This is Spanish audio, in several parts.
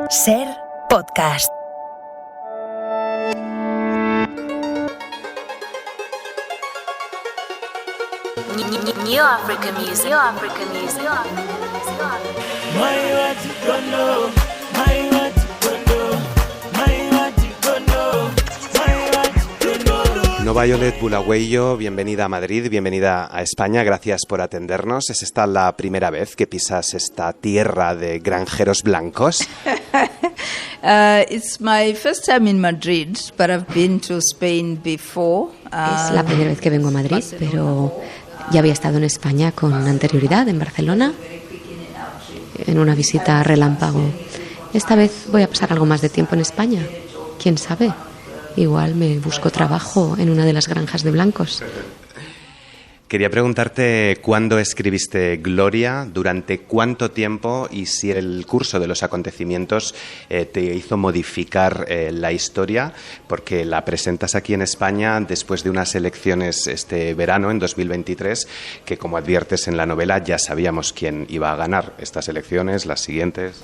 Ser podcast. New African Music. Violet Bulaguello, bienvenida a Madrid, bienvenida a España, gracias por atendernos. ¿Es esta la primera vez que pisas esta tierra de granjeros blancos? It's my first time in Madrid, but I've been to Spain before. Es la primera vez que vengo a Madrid, pero ya había estado en España con anterioridad, en Barcelona, en una visita relámpago. Esta vez voy a pasar algo más de tiempo en España, quién sabe. Igual me busco trabajo en una de las granjas de blancos. Quería preguntarte cuándo escribiste Gloria, durante cuánto tiempo y si el curso de los acontecimientos te hizo modificar la historia, porque la presentas aquí en España después de unas elecciones este verano, en 2023, que como adviertes en la novela ya sabíamos quién iba a ganar estas elecciones, las siguientes.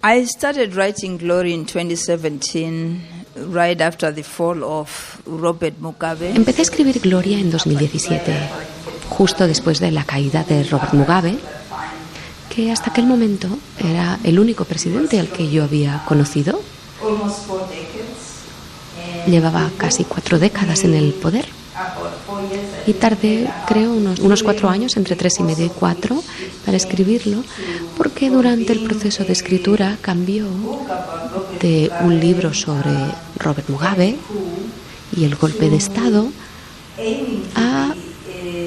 I started writing Gloria in 2017. Right after the fall of Robert Mugabe. Empecé a escribir Gloria en 2017, justo después de la caída de Robert Mugabe, que hasta aquel momento era el único presidente al que yo había conocido. Llevaba casi 4 décadas en el poder. Y tardé, creo, unos 4 años, entre 3 y medio y 4, para escribirlo, porque durante el proceso de escritura cambió de un libro sobre Robert Mugabe y el golpe de Estado a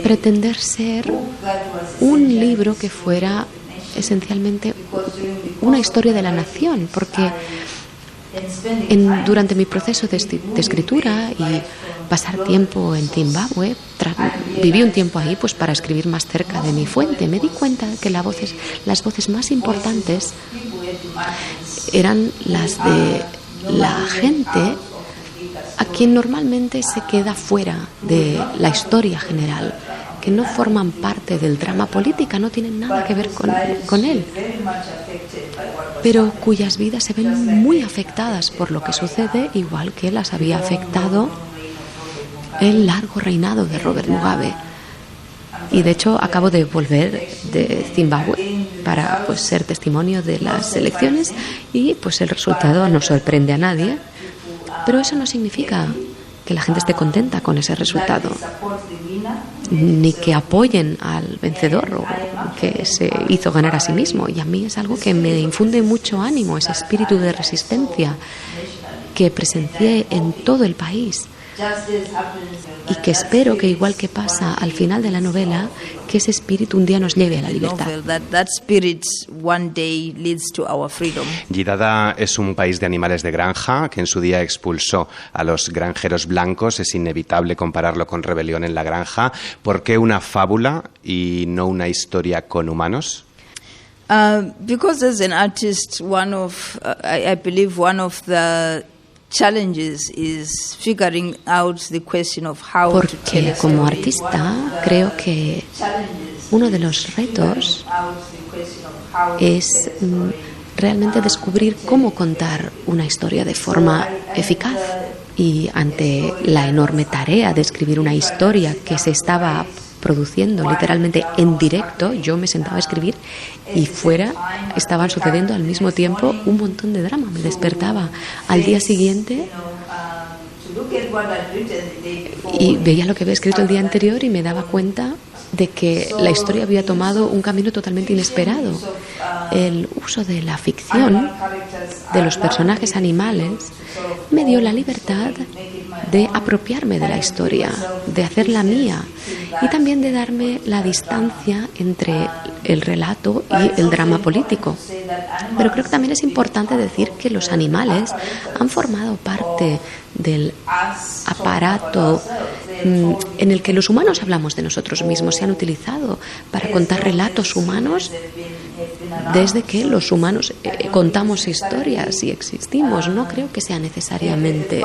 pretender ser un libro que fuera esencialmente una historia de la nación, porque durante mi proceso de escritura y pasar tiempo en Zimbabue, viví un tiempo ahí pues para escribir más cerca de mi fuente. Me di cuenta que las voces más importantes eran las de la gente a quien normalmente se queda fuera de la historia general, que no forman parte del drama político, no tienen nada que ver con él, pero cuyas vidas se ven muy afectadas por lo que sucede, igual que las había afectado el largo reinado de Robert Mugabe. Y de hecho acabo de volver de Zimbabue para pues ser testimonio de las elecciones y pues el resultado no sorprende a nadie, pero eso no significa que la gente esté contenta con ese resultado, ni que apoyen al vencedor o que se hizo ganar a sí mismo. Y a mí es algo que me infunde mucho ánimo, ese espíritu de resistencia que presencié en todo el país y que espero que, igual que pasa al final de la novela, que ese espíritu un día nos lleve a la libertad. Yidada es un país de animales de granja que en su día expulsó a los granjeros blancos. Es inevitable compararlo con Rebelión en la Granja. ¿Por qué una fábula y no una historia con humanos? Because as an artist, I believe one of the challenges is figuring out the question of how to tell Porque a como story. artista creo que uno de los retos es realmente descubrir cómo contar una historia de forma eficaz. Y ante la enorme tarea de escribir una historia que se estaba produciendo literalmente en directo, yo me sentaba a escribir y fuera estaban sucediendo al mismo tiempo un montón de drama. Me despertaba al día siguiente y veía lo que había escrito el día anterior y me daba cuenta de que la historia había tomado un camino totalmente inesperado. El uso de la ficción, de los personajes animales, me dio la libertad de apropiarme de la historia, de hacerla mía y también de darme la distancia entre el relato y el drama político. Pero creo que también es importante decir que los animales han formado parte del aparato en el que los humanos hablamos de nosotros mismos. Se han utilizado para contar relatos humanos desde que los humanos contamos historias y existimos. No creo que sea necesariamente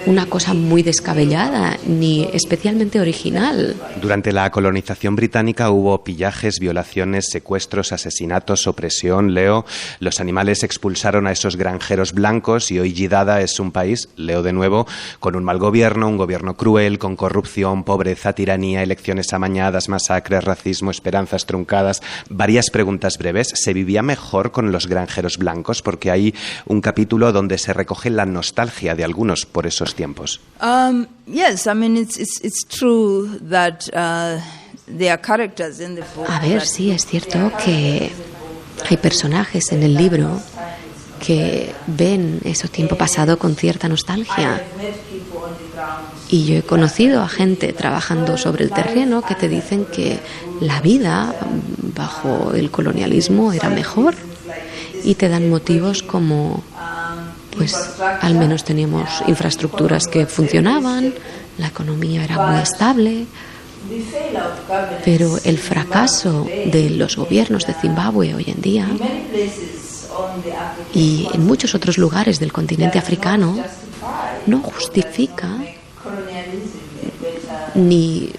una cosa muy descabellada ni especialmente original. Durante la colonización británica hubo pillajes, violaciones, secuestros, asesinatos, opresión. Leo, los animales expulsaron a esos granjeros blancos y hoy Yidada es un país, leo de nuevo, con un mal gobierno, un gobierno cruel, con corrupción, pobreza, tiranía, elecciones amañadas, masacres, racismo, esperanzas truncadas. Varias preguntas breves. ¿Se vivía mejor con los granjeros blancos? Porque hay un capítulo donde se recoge la nostalgia de algunos por esos tiempos. Yes, I mean it's true that there are characters in the book. A ver, sí, es cierto que hay personajes en el libro que ven ese tiempo pasado con cierta nostalgia. Y yo he conocido a gente trabajando sobre el terreno que te dicen que la vida bajo el colonialismo era mejor y te dan motivos como, pues al menos teníamos infraestructuras que funcionaban, la economía era muy estable, pero el fracaso de los gobiernos de Zimbabue hoy en día y en muchos otros lugares del continente africano no justifica ni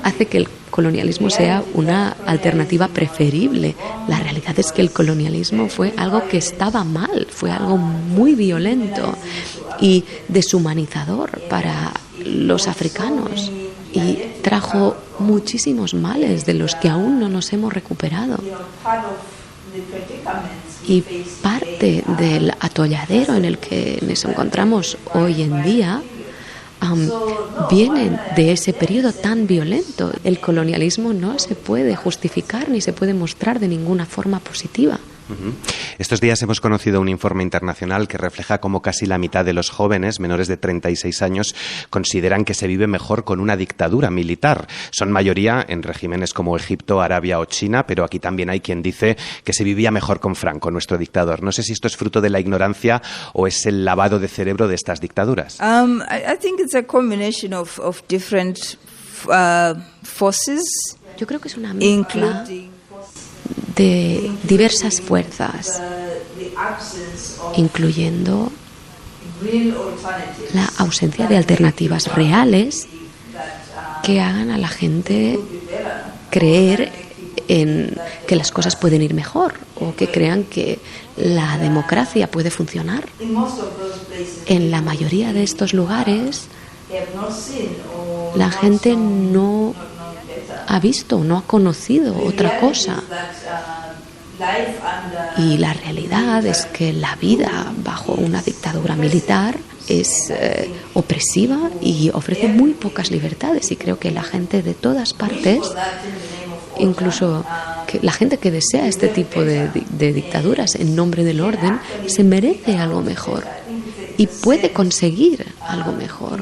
hace que el colonialismo sea una alternativa preferible. La realidad es que el colonialismo fue algo que estaba mal, fue algo muy violento y deshumanizador para los africanos y trajo muchísimos males de los que aún no nos hemos recuperado. Y parte del atolladero en el que nos encontramos hoy en día vienen de ese periodo tan violento. El colonialismo no se puede justificar ni se puede mostrar de ninguna forma positiva. Estos días hemos conocido un informe internacional que refleja cómo casi la mitad de los jóvenes menores de 36 años consideran que se vive mejor con una dictadura militar. Son mayoría en regímenes como Egipto, Arabia o China, pero aquí también hay quien dice que se vivía mejor con Franco, nuestro dictador. No sé si esto es fruto de la ignorancia o es el lavado de cerebro de estas dictaduras. I think it's a combination of different forces. Yo creo que es una mezcla de diversas fuerzas, incluyendo la ausencia de alternativas reales que hagan a la gente creer en que las cosas pueden ir mejor o que crean que la democracia puede funcionar. En la mayoría de estos lugares, la gente no ha visto, no ha conocido otra cosa. Y la realidad es que la vida bajo una dictadura militar es opresiva y ofrece muy pocas libertades. Y creo que la gente de todas partes, incluso que la gente que desea este tipo de dictaduras en nombre del orden, se merece algo mejor y puede conseguir algo mejor.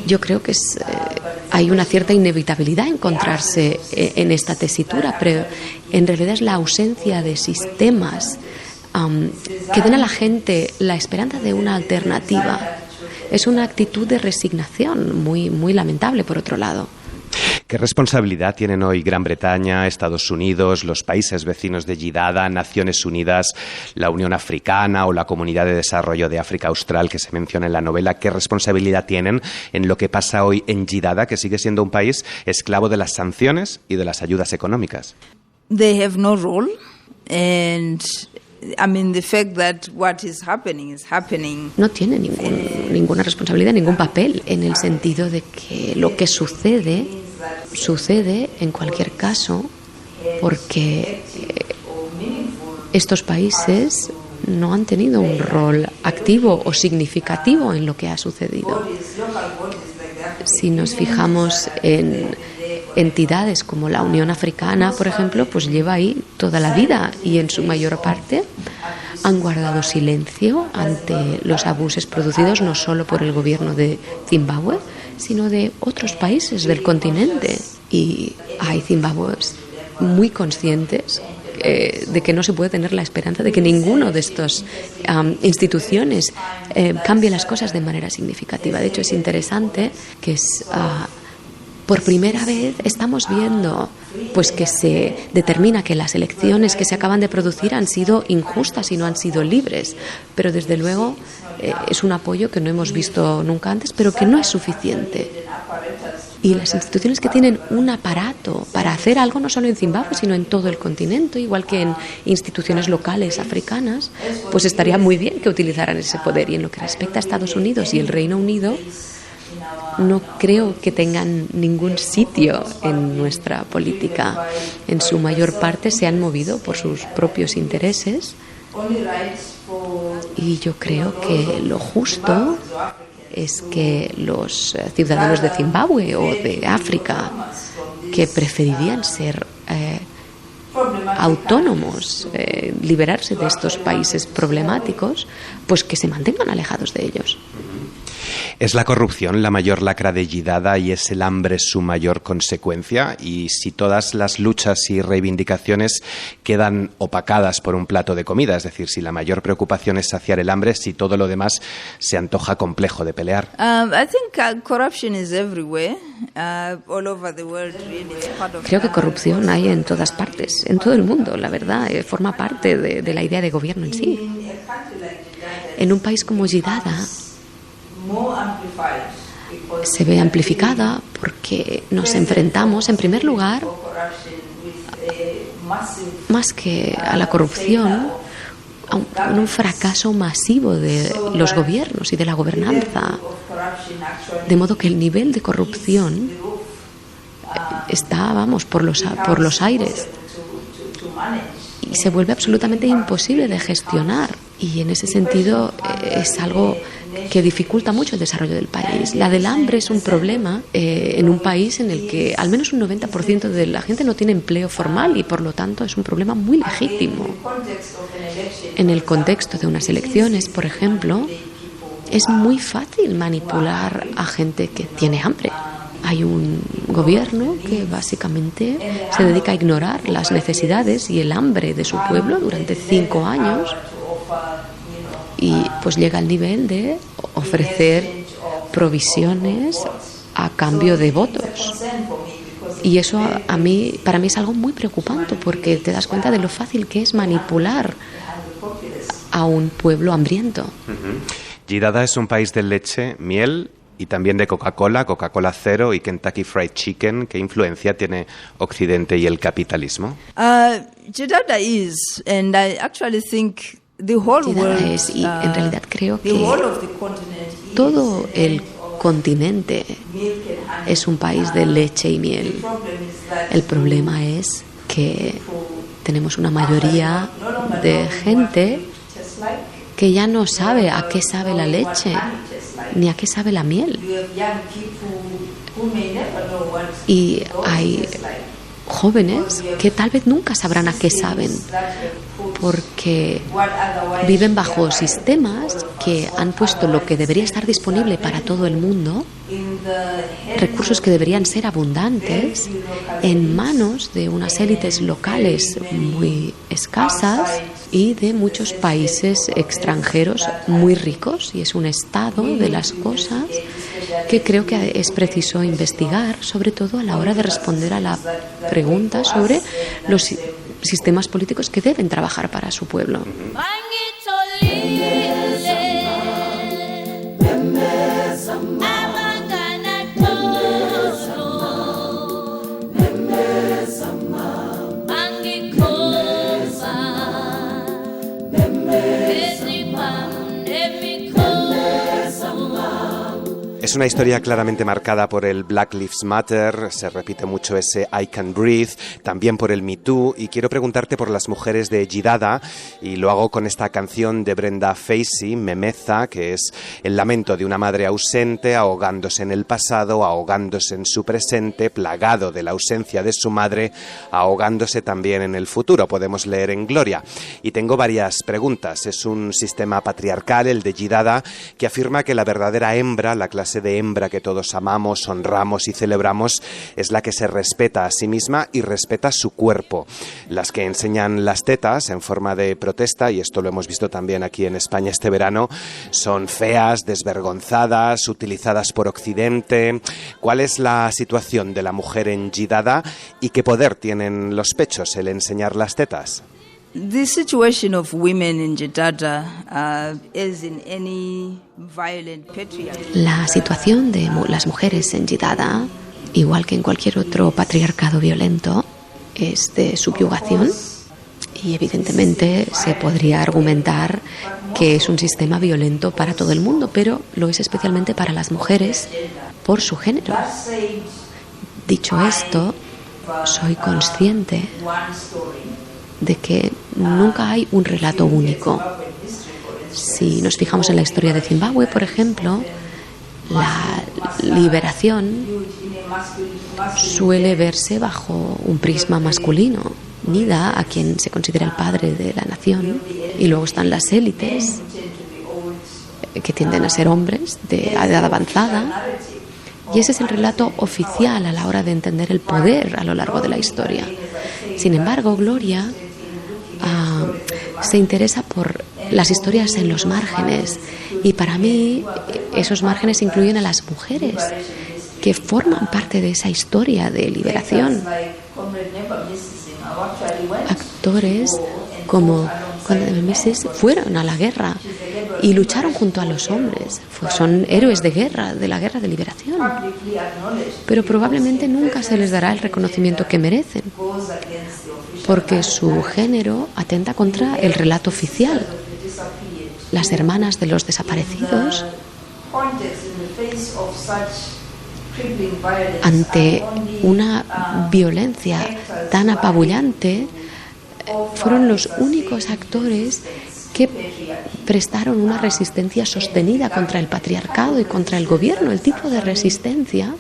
Yo creo que hay una cierta inevitabilidad encontrarse en esta tesitura, pero en realidad es la ausencia de sistemas que den a la gente la esperanza de una alternativa. Es una actitud de resignación muy, muy lamentable, por otro lado. ¿Qué responsabilidad tienen hoy Gran Bretaña, Estados Unidos, los países vecinos de Yidada, Naciones Unidas, la Unión Africana o la Comunidad de Desarrollo de África Austral que se menciona en la novela? ¿Qué responsabilidad tienen en lo que pasa hoy en Yidada, que sigue siendo un país esclavo de las sanciones y de las ayudas económicas? They have no role, and I mean the fact that what is happening. No tiene ninguna responsabilidad, ningún papel, en el sentido de que lo que sucede en cualquier caso porque estos países no han tenido un rol activo o significativo en lo que ha sucedido. Si nos fijamos en entidades como la Unión Africana, por ejemplo, pues lleva ahí toda la vida y en su mayor parte han guardado silencio ante los abusos producidos no solo por el gobierno de Zimbabue, sino de otros países del continente. Y hay zimbabueses muy conscientes de que no se puede tener la esperanza de que ninguno de estas instituciones cambie las cosas de manera significativa. De hecho, es interesante que es Por primera vez estamos viendo pues que se determina que las elecciones que se acaban de producir han sido injustas y no han sido libres, pero desde luego es un apoyo que no hemos visto nunca antes, pero que no es suficiente. Y las instituciones que tienen un aparato para hacer algo no solo en Zimbabue, sino en todo el continente, igual que en instituciones locales africanas, pues estaría muy bien que utilizaran ese poder. Y en lo que respecta a Estados Unidos y el Reino Unido, no creo que tengan ningún sitio en nuestra política. En su mayor parte se han movido por sus propios intereses y yo creo que lo justo es que los ciudadanos de Zimbabue o de África que preferirían ser autónomos, liberarse de estos países problemáticos, pues que se mantengan alejados de ellos. ¿Es la corrupción la mayor lacra de Gidada y es el hambre su mayor consecuencia? Y si todas las luchas y reivindicaciones quedan opacadas por un plato de comida, es decir, si la mayor preocupación es saciar el hambre, si todo lo demás se antoja complejo de pelear. I think corruption is everywhere, all over the world, really. It's part of Creo que corrupción hay en todas partes, en todo el mundo, la verdad, forma parte de la idea de gobierno en sí. En un país como Gidada se ve amplificada porque nos enfrentamos, en primer lugar, más que a la corrupción, a un fracaso masivo de los gobiernos y de la gobernanza. De modo que el nivel de corrupción está, vamos, por los aires y se vuelve absolutamente imposible de gestionar. Y en ese sentido es algo que dificulta mucho el desarrollo del país. La del hambre es un problema en un país en el que al menos un 90% de la gente no tiene empleo formal y por lo tanto es un problema muy legítimo. En el contexto de unas elecciones, por ejemplo, es muy fácil manipular a gente que tiene hambre. Hay un gobierno que básicamente se dedica a ignorar las necesidades y el hambre de su pueblo durante 5 años y pues llega al nivel de ofrecer provisiones a cambio de votos. Y eso para mí es algo muy preocupante porque te das cuenta de lo fácil que es manipular a un pueblo hambriento. Gidada es un país de leche, miel y también de Coca-Cola, Coca-Cola Cero y Kentucky Fried Chicken. ¿Qué influencia tiene Occidente y el capitalismo? Gidada is, and I actually think the whole world, es, y en realidad creo que todo el continente es un país de leche y miel. El problema es que tenemos una mayoría de gente que ya no sabe a qué sabe la leche ni a qué sabe la miel. Y hay jóvenes que tal vez nunca sabrán a qué saben porque viven bajo sistemas que han puesto lo que debería estar disponible para todo el mundo, recursos que deberían ser abundantes, en manos de unas élites locales muy escasas y de muchos países extranjeros muy ricos. Y es un estado de las cosas que creo que es preciso investigar, sobre todo a la hora de responder a la pregunta sobre los sistemas políticos que deben trabajar para su pueblo. Es una historia claramente marcada por el Black Lives Matter, se repite mucho ese I Can Breathe, también por el Me Too, y quiero preguntarte por las mujeres de Gidada, y lo hago con esta canción de Brenda Fasey, Memeza, que es el lamento de una madre ausente, ahogándose en el pasado, ahogándose en su presente, plagado de la ausencia de su madre, ahogándose también en el futuro, podemos leer en Gloria. Y tengo varias preguntas. Es un sistema patriarcal, el de Gidada, que afirma que la verdadera hembra, la clase clase de hembra que todos amamos, honramos y celebramos es la que se respeta a sí misma y respeta su cuerpo. Las que enseñan las tetas en forma de protesta, y esto lo hemos visto también aquí en España este verano, son feas, desvergonzadas, utilizadas por Occidente. ¿Cuál es la situación de la mujer en Jidada y qué poder tienen los pechos el enseñar las tetas? The situation of women in Jeddah, as in any violent patriarchy. La situación de las mujeres en Jidada, igual que en cualquier otro patriarcado violento, es de subyugación y evidentemente se podría argumentar que es un sistema violento para todo el mundo, pero lo es especialmente para las mujeres por su género. Dicho esto, soy consciente de que nunca hay un relato único. Si nos fijamos en la historia de Zimbabue, por ejemplo, la liberación suele verse bajo un prisma masculino. Nida, a quien se considera el padre de la nación, y luego están las élites, que tienden a ser hombres de edad avanzada, y ese es el relato oficial a la hora de entender el poder a lo largo de la historia. Sin embargo, Gloria se interesa por las historias en los márgenes, y para mí esos márgenes incluyen a las mujeres que forman parte de esa historia de liberación. Actores como Conrad Mrs. fueron a la guerra y lucharon junto a los hombres. Son héroes de guerra, de la guerra de liberación. Pero probablemente nunca se les dará el reconocimiento que merecen, porque su género atenta contra el relato oficial. Las hermanas de los desaparecidos, ante una violencia tan apabullante, fueron los únicos actores que prestaron una resistencia sostenida contra el patriarcado y contra el gobierno, el tipo de resistencia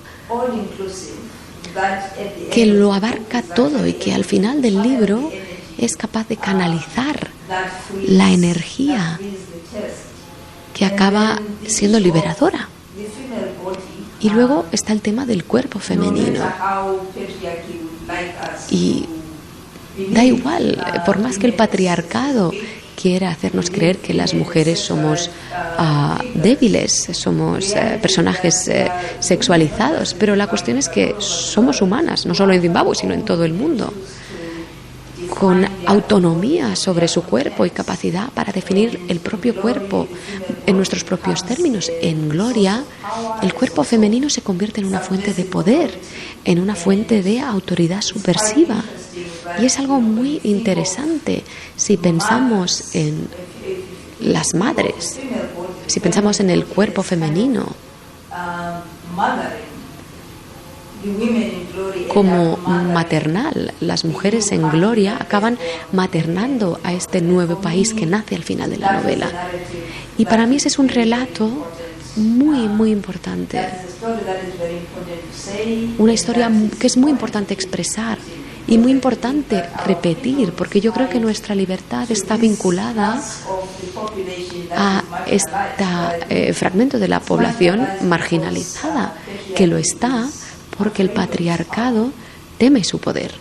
que lo abarca todo y que al final del libro es capaz de canalizar la energía que acaba siendo liberadora. Y luego está el tema del cuerpo femenino. Y da igual, por más que el patriarcado quiera hacernos creer que las mujeres somos débiles, somos personajes sexualizados, pero la cuestión es que somos humanas, no solo en Zimbabue, sino en todo el mundo, con autonomía sobre su cuerpo y capacidad para definir el propio cuerpo en nuestros propios términos. En Gloria, el cuerpo femenino se convierte en una fuente de poder, en una fuente de autoridad subversiva. Y es algo muy interesante si pensamos en las madres, si pensamos en el cuerpo femenino como maternal. Las mujeres en Gloria acaban maternando a este nuevo país que nace al final de la novela. Y para mí ese es un relato muy, muy importante. Una historia que es muy importante expresar y muy importante repetir, porque yo creo que nuestra libertad está vinculada a este fragmento de la población marginalizada, que lo está porque el patriarcado teme su poder.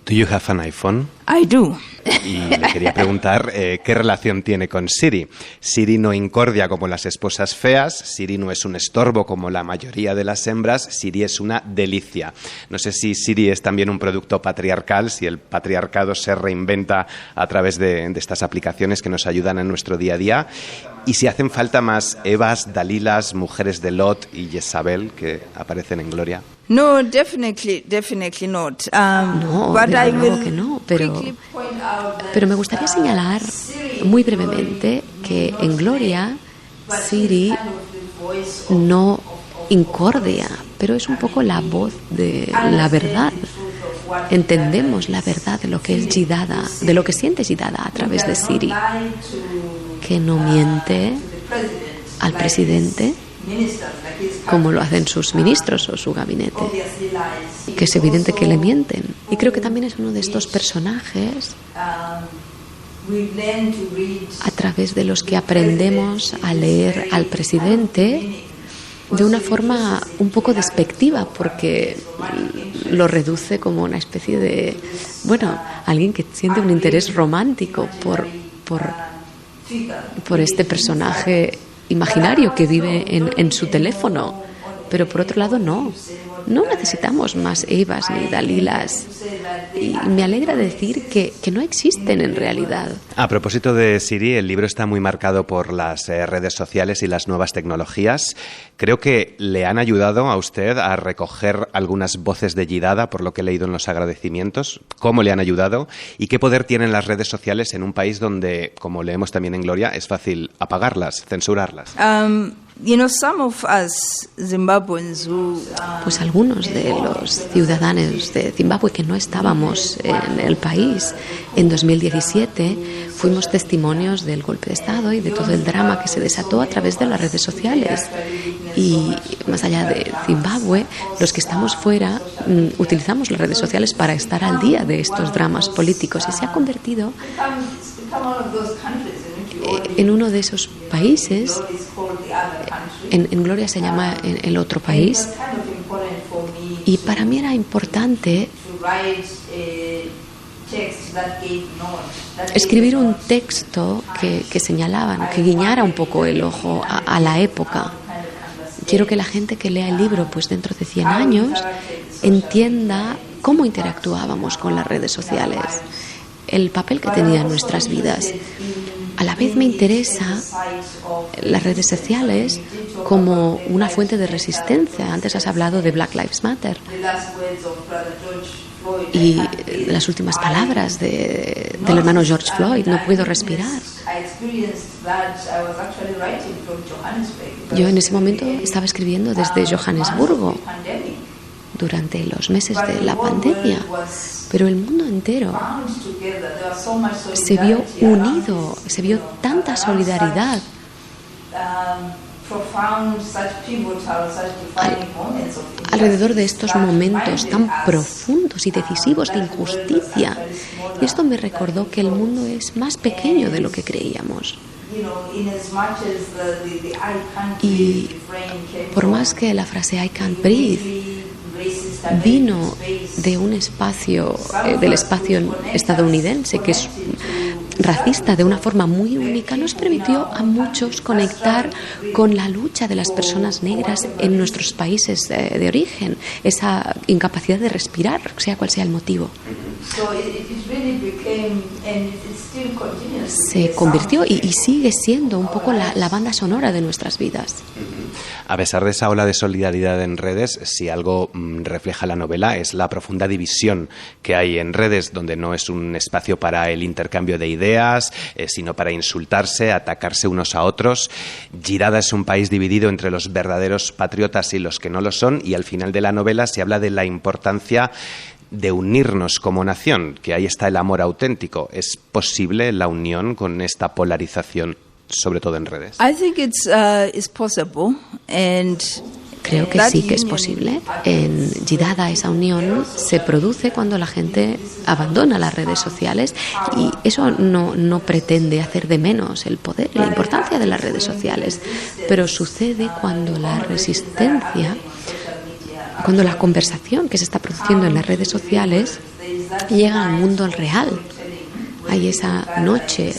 Do you have an iPhone? I do. Y le quería preguntar qué relación tiene con Siri. Siri no incordia como las esposas feas, Siri no es un estorbo como la mayoría de las hembras, Siri es una delicia. No sé si Siri es también un producto patriarcal, si el patriarcado se reinventa a través de estas aplicaciones que nos ayudan en nuestro día a día, y si hacen falta más Evas, Dalilas, mujeres de Lot y Jezabel que aparecen en Gloria. No, definitely not. No, but desde I luego will que no, pero quickly point out that, Pero me gustaría señalar muy brevemente que en Gloria Siri no incordia, pero es un poco la voz de la verdad. Entendemos la verdad de lo que es Jidada, de lo que siente Jidada a través de Siri, que no miente al presidente como lo hacen sus ministros o su gabinete, que es evidente que le mienten. Y creo que también es uno de estos personajes a través de los que aprendemos a leer al presidente de una forma un poco despectiva, porque lo reduce como una especie de, alguien que siente un interés romántico por este personaje imaginario que vive en su teléfono. Pero por otro lado no necesitamos más Evas ni Dalilas, y me alegra decir que no existen en realidad. A propósito de Siri, el libro está muy marcado por las redes sociales y las nuevas tecnologías. Creo que le han ayudado a usted a recoger algunas voces de Yidada, por lo que he leído en los agradecimientos. ¿Cómo le han ayudado? ¿Y qué poder tienen las redes sociales en un país donde, como leemos también en Gloria, es fácil apagarlas, censurarlas? Some of us Zimbabweans who, Pues algunos de los ciudadanos de Zimbabue que no estábamos en el país en 2017 fuimos testimonios del golpe de Estado y de todo el drama que se desató a través de las redes sociales. Y más allá de Zimbabue, los que estamos fuera utilizamos las redes sociales para estar al día de estos dramas políticos, y se ha convertido en uno de esos países. En Gloria se llama El Otro País, y para mí era importante escribir un texto que señalaban, que guiñara un poco el ojo a la época. Quiero que la gente que lea el libro, pues dentro de 100 años, entienda cómo interactuábamos con las redes sociales, el papel que tenía en nuestras vidas. A la vez me interesa las redes sociales como una fuente de resistencia. Antes has hablado de Black Lives Matter y las últimas palabras del hermano George Floyd, no puedo respirar. Yo en ese momento estaba escribiendo desde Johannesburgo durante los meses de la pandemia, pero el mundo entero se vio unido, se vio tanta solidaridad alrededor de estos momentos tan profundos y decisivos de injusticia. Y esto me recordó que el mundo es más pequeño de lo que creíamos. Y por más que la frase I can't breathe vino de un espacio, del espacio estadounidense, que es racista de una forma muy única, nos permitió a muchos conectar con la lucha de las personas negras en nuestros países de origen, esa incapacidad de respirar, sea cual sea el motivo. Se convirtió y sigue siendo un poco la banda sonora de nuestras vidas. A pesar de esa ola de solidaridad en redes, si algo refleja la novela es la profunda división que hay en redes, donde no es un espacio para el intercambio de ideas, sino para insultarse, atacarse unos a otros. Yidada es un país dividido entre los verdaderos patriotas y los que no lo son, y al final de la novela se habla de la importancia de unirnos como nación, que ahí está el amor auténtico. ¿Es posible la unión con esta polarización, sobre todo en redes? I think it's possible, and creo que sí que es posible. En Yidada esa unión se produce cuando la gente abandona las redes sociales, y eso no pretende hacer de menos el poder y la importancia de las redes sociales, pero sucede cuando la resistencia, cuando la conversación que se está produciendo en las redes sociales llega al mundo real. Hay esa noche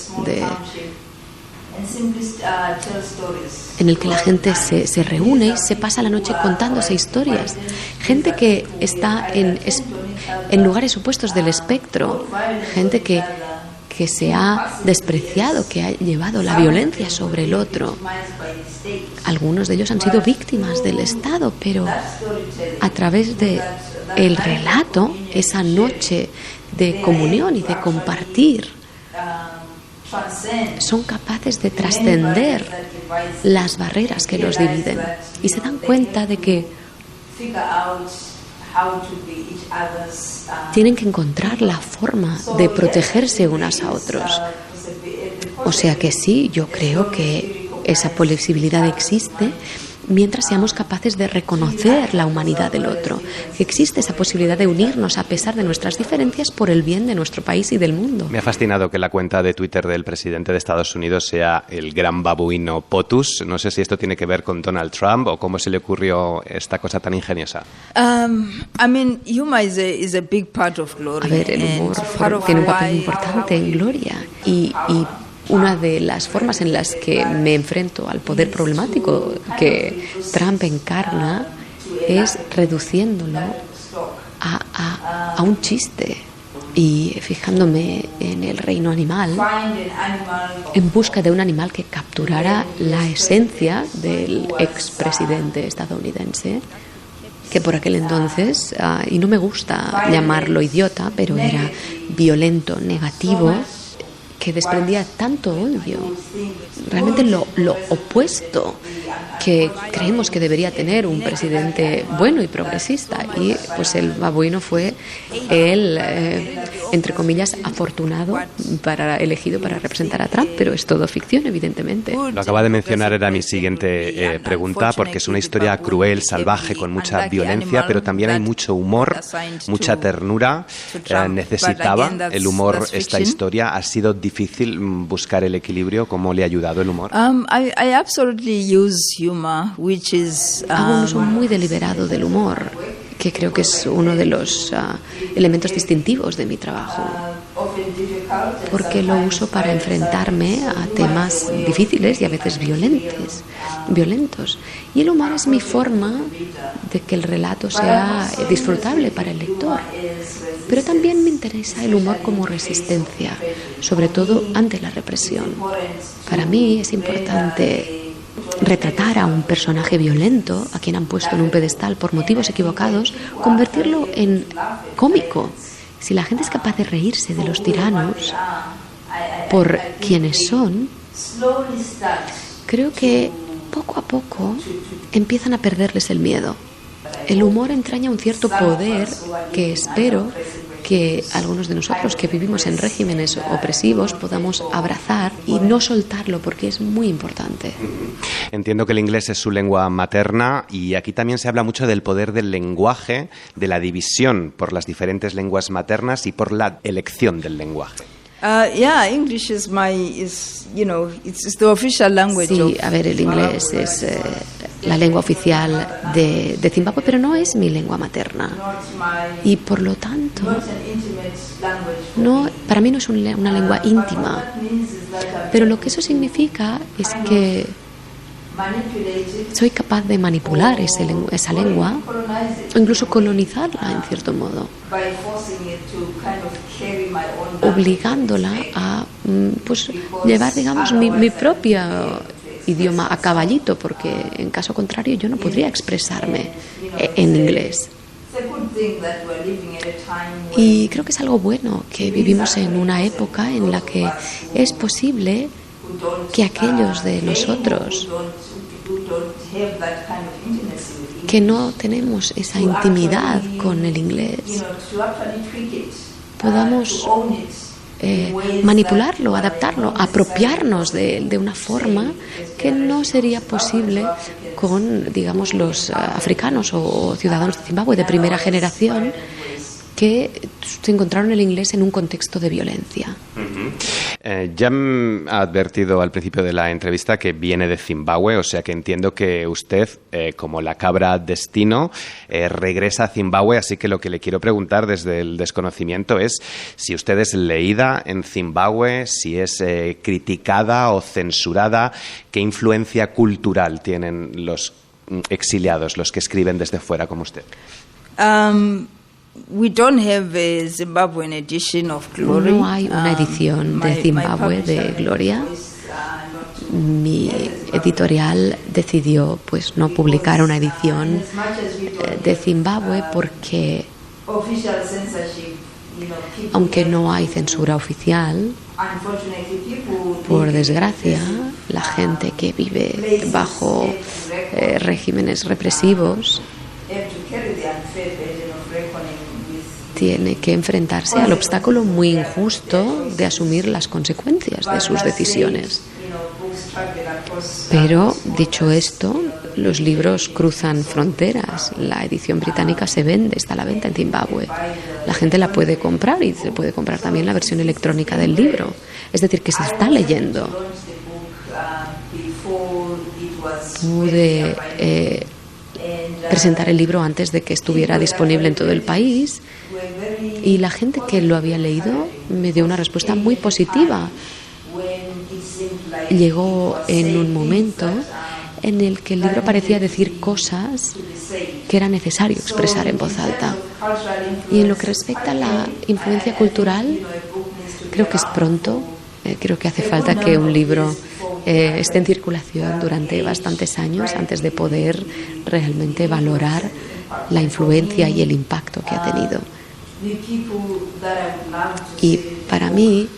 en el que la gente se reúne y se pasa la noche contándose historias. Gente que está en lugares opuestos del espectro, gente que se ha despreciado, que ha llevado la violencia sobre el otro. Algunos de ellos han sido víctimas del Estado, pero a través de el relato, esa noche de comunión y de compartir, son capaces de trascender las barreras que los dividen y se dan cuenta de que tienen que encontrar la forma de protegerse unas a otros. O sea que sí, yo creo que esa posibilidad existe, mientras seamos capaces de reconocer la humanidad del otro, que existe esa posibilidad de unirnos a pesar de nuestras diferencias por el bien de nuestro país y del mundo. Me ha fascinado que la cuenta de Twitter del presidente de Estados Unidos sea el gran babuino POTUS. No sé si esto tiene que ver con Donald Trump o cómo se le ocurrió esta cosa tan ingeniosa. Humor is a big part of Gloria. A ver, el humor tiene un papel importante en Gloria y una de las formas en las que me enfrento al poder problemático que Trump encarna es reduciéndolo a un chiste y fijándome en el reino animal en busca de un animal que capturara la esencia del expresidente estadounidense, que por aquel entonces, y no me gusta llamarlo idiota, pero era violento, negativo, que desprendía tanto odio, realmente lo opuesto que creemos que debería tener un presidente bueno y progresista. Y pues el babuino fue el, entre comillas, afortunado elegido para representar a Trump, pero es todo ficción, evidentemente. Lo acaba de mencionar, era mi siguiente pregunta, porque es una historia cruel, salvaje, con mucha violencia, pero también hay mucho humor, mucha ternura. Necesitaba el humor esta historia. ¿Ha sido difícil buscar el equilibrio? ¿Cómo le ha ayudado el humor? I absolutely use humor, which is hago un uso muy deliberado del humor, que creo que es uno de los elementos distintivos de mi trabajo, porque lo uso para enfrentarme a temas difíciles y a veces violentos. Y el humor es mi forma de que el relato sea disfrutable para el lector. Pero también me interesa el humor como resistencia, sobre todo ante la represión. Para mí es importante retratar a un personaje violento, a quien han puesto en un pedestal por motivos equivocados, convertirlo en cómico. Si la gente es capaz de reírse de los tiranos por quienes son, creo que poco a poco empiezan a perderles el miedo. El humor entraña un cierto poder que espero que algunos de nosotros que vivimos en regímenes opresivos podamos abrazar y no soltarlo, porque es muy importante. Entiendo que el inglés es su lengua materna y aquí también se habla mucho del poder del lenguaje, de la división por las diferentes lenguas maternas y por la elección del lenguaje. English is it's the official language. Sí, a ver, el inglés es la lengua oficial de Zimbabue, pero no es mi lengua materna. Y por lo tanto, para mí no es una lengua íntima. Pero lo que eso significa es que soy capaz de manipular esa lengua o incluso colonizarla en cierto modo, obligándola a llevar, digamos, mi propio idioma a caballito, porque en caso contrario yo no podría expresarme en inglés. Y creo que es algo bueno que vivimos en una época en la que es posible que aquellos de nosotros que no tenemos esa intimidad con el inglés podamos manipularlo, adaptarlo, apropiarnos de una forma que no sería posible con, digamos, los africanos o ciudadanos de Zimbabue de primera generación que se encontraron el inglés en un contexto de violencia. Ya me ha advertido al principio de la entrevista que viene de Zimbabue, o sea que entiendo que usted, como la cabra destino, regresa a Zimbabue, así que lo que le quiero preguntar desde el desconocimiento es si usted es leída en Zimbabue, si es criticada o censurada, qué influencia cultural tienen los exiliados, los que escriben desde fuera como usted. We don't have a Zimbabwean edition of Glory. No hay una edición de Zimbabue de Gloria. Mi editorial decidió no publicar una edición de Zimbabue porque, aunque no hay censura oficial, por desgracia, la gente que vive bajo regímenes represivos tiene que enfrentarse al obstáculo muy injusto de asumir las consecuencias de sus decisiones. Pero, dicho esto, los libros cruzan fronteras. La edición británica se vende, está a la venta en Zimbabue. La gente la puede comprar y se puede comprar también la versión electrónica del libro. Es decir, que se está leyendo. Pude presentar el libro antes de que estuviera disponible en todo el país y la gente que lo había leído me dio una respuesta muy positiva. Llegó en un momento en el que el libro parecía decir cosas que era necesario expresar en voz alta. Y en lo que respecta a la influencia cultural, creo que es pronto. Creo que hace falta que un libro esté en circulación durante bastantes años antes de poder realmente valorar la influencia y el impacto que ha tenido. Y para mí,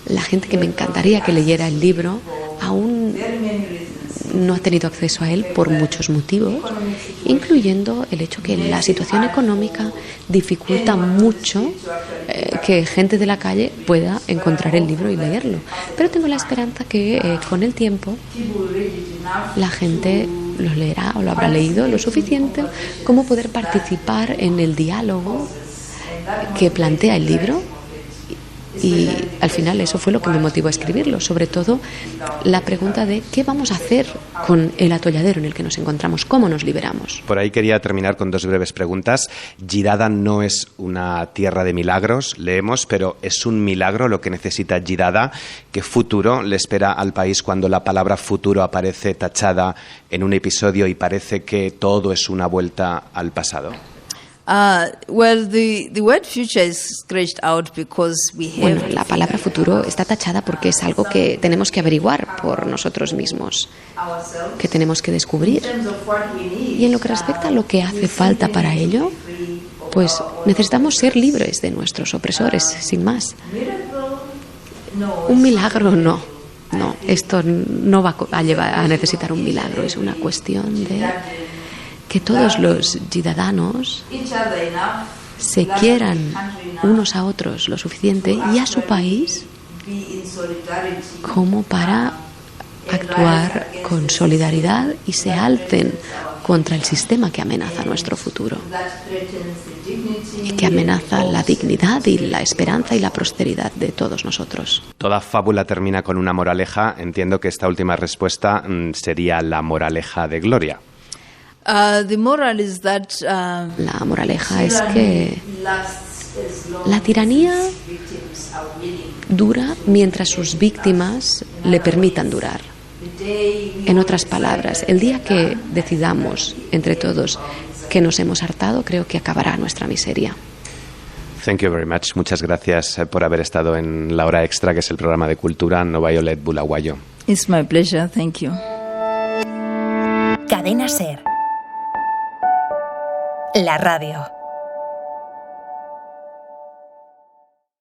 la gente que me encantaría que leyera el libro aún no ha tenido acceso a él por muchos motivos, incluyendo el hecho que la situación económica dificulta mucho que gente de la calle pueda encontrar el libro y leerlo. Pero tengo la esperanza que con el tiempo la gente lo leerá o lo habrá leído lo suficiente como poder participar en el diálogo que plantea el libro. Y al final eso fue lo que me motivó a escribirlo, sobre todo la pregunta de qué vamos a hacer con el atolladero en el que nos encontramos, cómo nos liberamos. Por ahí quería terminar con dos breves preguntas. Yidada no es una tierra de milagros, leemos, pero es un milagro lo que necesita Yidada. ¿Qué futuro le espera al país cuando la palabra futuro aparece tachada en un episodio y parece que todo es una vuelta al pasado? Well, the word future is scratched out because we have. Bueno, la palabra futuro está tachada porque es algo que tenemos que averiguar por nosotros mismos, que tenemos que descubrir. Y en lo que respecta a lo que hace falta para ello, pues necesitamos ser libres de nuestros opresores, sin más. Un milagro no. No, esto no va a necesitar un milagro, es una cuestión de que todos los yidadanos se quieran unos a otros lo suficiente y a su país como para actuar con solidaridad y se alcen contra el sistema que amenaza nuestro futuro y que amenaza la dignidad y la esperanza y la prosperidad de todos nosotros. Toda fábula termina con una moraleja. Entiendo que esta última respuesta sería la moraleja de Gloria. The moral is that, la moraleja es que la tiranía dura mientras sus víctimas le permitan durar. En otras palabras, el día que decidamos entre todos que nos hemos hartado, creo que acabará nuestra miseria. Thank you very much. Muchas gracias por haber estado en La Hora Extra, que es el programa de cultura Nova Violet Bulawayo. It's my pleasure. Thank you. Cadena SER. La radio.